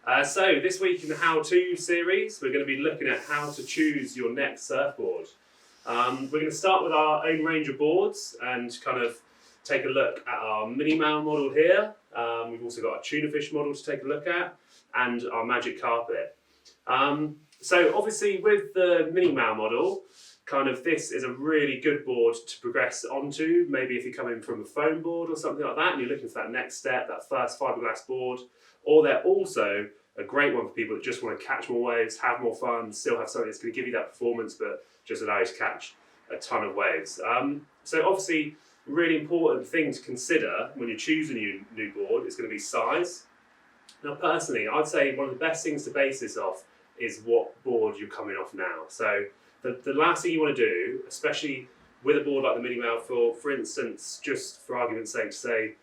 So this week in the how-to series, we're going to be looking at how to choose your next surfboard. We're going to start with our own range of boards and kind of take a look at our mini male model here. We've also got a tuna fish model to take a look at and our magic carpet. So obviously with the mini male model, this is a really good board to progress onto. Maybe if you're coming from a foam board or something like that and you're looking for that next step, that first fiberglass board. Or they're also a great one for people that just want to catch more waves, have more fun, still have something that's going to give you that performance but just allow you to catch a ton of waves. So obviously a really important thing to consider when you're choosing a new board is going to be size. Now personally, I'd say one of the best things to base this off is what board you're coming off now. So the last thing you want to do, especially with a board like the Mini Male, for instance, just for argument's sake, to say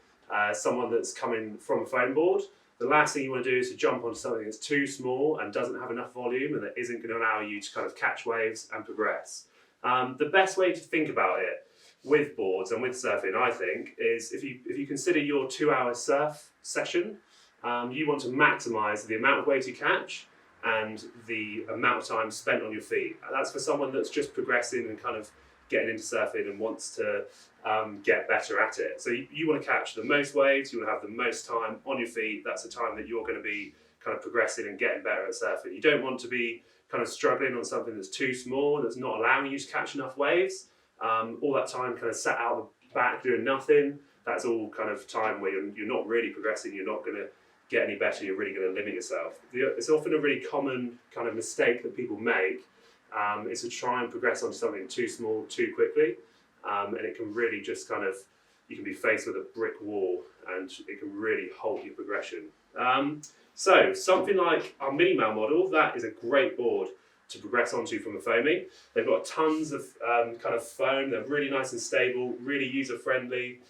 someone that's coming from a foam board, the last thing you want to do is to jump onto something that's too small and doesn't have enough volume and that isn't going to allow you to kind of catch waves and progress. The best way to think about it with boards and with surfing, I think, is if you consider your 2-hour surf session, you want to maximise the amount of waves you catch and the amount of time spent on your feet. That's for someone that's just progressing and kind of getting into surfing and wants to get better at it. So you want to catch the most waves, you want to have the most time on your feet. That's the time that you're going to be kind of progressing and getting better at surfing. You don't want to be kind of struggling on something that's too small, that's not allowing you to catch enough waves. All that time kind of sat out the back doing nothing. That's all kind of time where you're not really progressing, you're not going to get any better, you're really going to limit yourself. It's often a really common kind of mistake that people make is to try and progress onto something too small too quickly, and it can really just you can be faced with a brick wall and it can really halt your progression. So something like our Mini Male model, that is a great board to progress onto from a foamy. They've got tons of kind of foam, they're really nice and stable, really user friendly,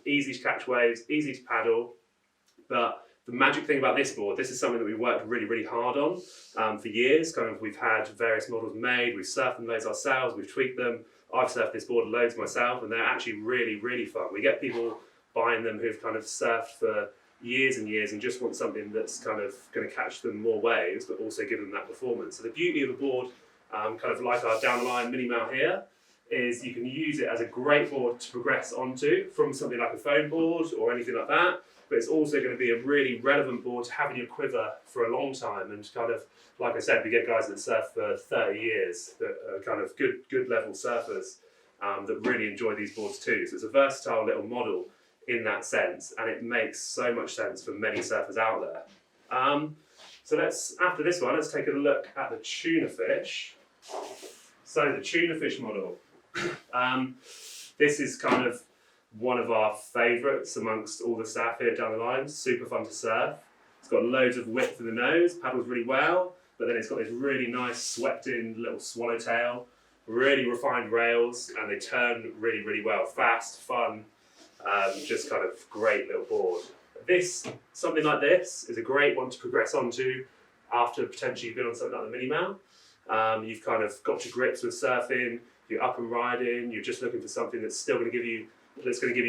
easy to catch waves, easy to paddle. But the magic thing about this board, this is something that we've worked really, really hard on for years. We've had various models made, we've surfed them loads ourselves, we've tweaked them. I've surfed this board loads myself and they're actually really, really fun. We get people buying them who've kind of surfed for years and years and just want something that's kind of going to catch them more waves but also give them that performance. So the beauty of a board, kind of like our down the line Mini Male here, is you can use it as a great board to progress onto from something like a foam board or anything like that. But it's also going to be a really relevant board to have in your quiver for a long time. And kind of, like I said, we get guys that surf for 30 years that are kind of good level surfers that really enjoy these boards too. So it's a versatile little model in that sense, and it makes so much sense for many surfers out there. So after this one, let's take a look at the tuna fish. So the tuna fish model. This is kind of one of our favourites amongst all the staff here down the line. Super fun to surf. It's got loads of width in the nose, paddles really well, but then it's got this really nice swept in little swallowtail, really refined rails, and they turn really, really well. Fast, fun, just kind of great little board. Something like this is a great one to progress onto after potentially you've been on something like the Mini Male. You've kind of got to grips with surfing, you're up and riding, you're just looking for something that's still going to give you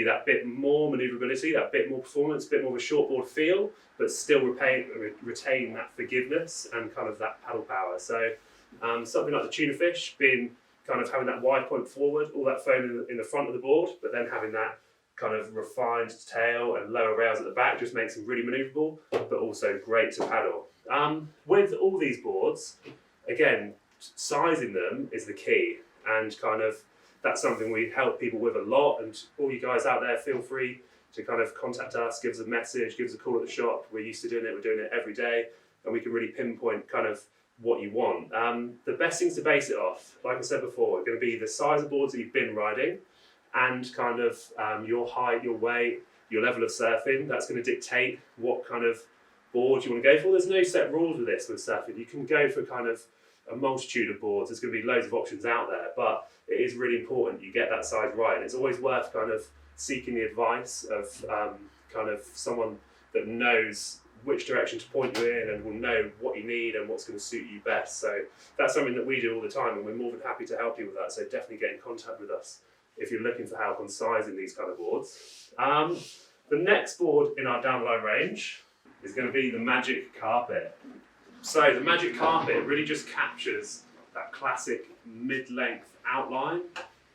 that bit more manoeuvrability, that bit more performance, a bit more of a shortboard feel, but still retain that forgiveness and kind of that paddle power. So something like the tuna fish, being kind of having that wide point forward, all that foam in the front of the board, but then having that kind of refined tail and lower rails at the back just makes them really manoeuvrable, but also great to paddle. With all these boards, again, sizing them is the key, and kind of that's something we help people with a lot. And all you guys out there, feel free to kind of contact us, give us a message, give us a call at the shop. We're used to doing it, we're doing it every day, and we can really pinpoint kind of what you want. The best things to base it off, like I said before, are going to be the size of boards that you've been riding and kind of your height, your weight, your level of surfing. That's going to dictate what kind of board you want to go for. There's no set rules with this with surfing. You can go for kind of a multitude of boards. There's going to be loads of options out there, but it is really important you get that size right. And it's always worth kind of seeking the advice of kind of someone that knows which direction to point you in and will know what you need and what's going to suit you best. So that's something that we do all the time, and we're more than happy to help you with that. So definitely get in contact with us if you're looking for help on sizing these kind of boards. The next board in our down the line range is going to be the Magic Carpet. So the Magic Carpet really just captures that classic mid-length outline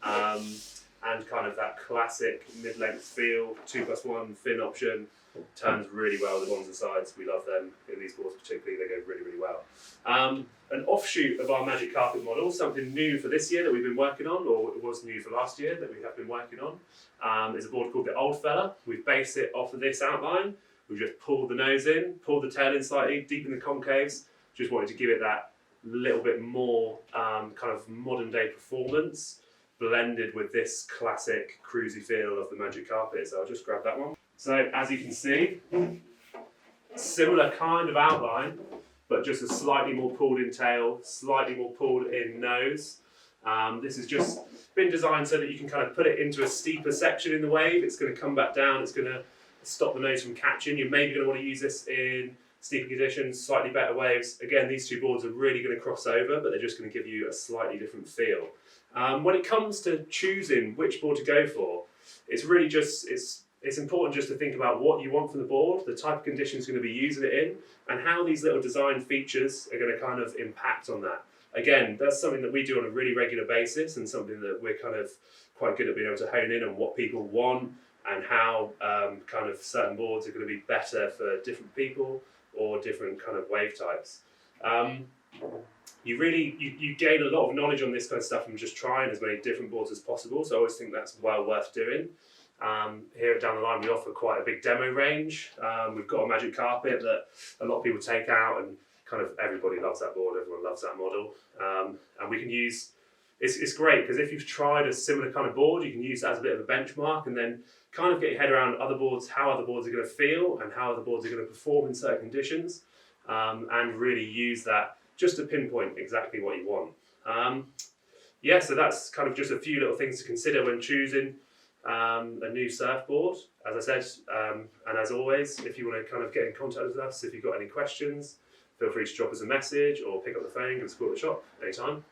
and kind of that classic mid-length feel. 2+1 fin option turns really well with the ones and sides. We love them in these boards particularly. They go really, really well. An offshoot of our Magic Carpet model, something new for this year that we've been working on, or it was new for last year that we have been working on, is a board called the Old Fella. We've based it off of this outline. We've just pulled the nose in, pulled the tail in slightly, deep in the concaves. Just wanted to give it that little bit more kind of modern day performance, blended with this classic cruisy feel of the Magic Carpet. So I'll just grab that one. So as you can see, similar kind of outline, but just a slightly more pulled in tail, slightly more pulled in nose. This has just been designed so that you can kind of put it into a steeper section in the wave. It's going to come back down, it's going to stop the nose from catching. You're maybe going to want to use this in steeper conditions, slightly better waves. Again, these two boards are really going to cross over, but they're just going to give you a slightly different feel. When it comes to choosing which board to go for, it's really just, it's important just to think about what you want from the board, the type of conditions you're going to be using it in, and how these little design features are going to kind of impact on that. Again, that's something that we do on a really regular basis, and something that we're kind of quite good at being able to hone in on what people want and how kind of certain boards are going to be better for different people or different kind of wave types. You gain a lot of knowledge on this kind of stuff from just trying as many different boards as possible, so I always think that's well worth doing. Here at Down the Line we offer quite a big demo range. We've got a Magic Carpet that a lot of people take out, and kind of everybody loves that board, everyone loves that model. And we can use, it's great because if you've tried a similar kind of board, you can use that as a bit of a benchmark and then kind of get your head around other boards, how other boards are going to feel and how other boards are going to perform in certain conditions, and really use that just to pinpoint exactly what you want. Yeah, so that's kind of just a few little things to consider when choosing a new surfboard, as I said, and as always, if you want to kind of get in contact with us, if you've got any questions, feel free to drop us a message or pick up the phone and support the shop anytime.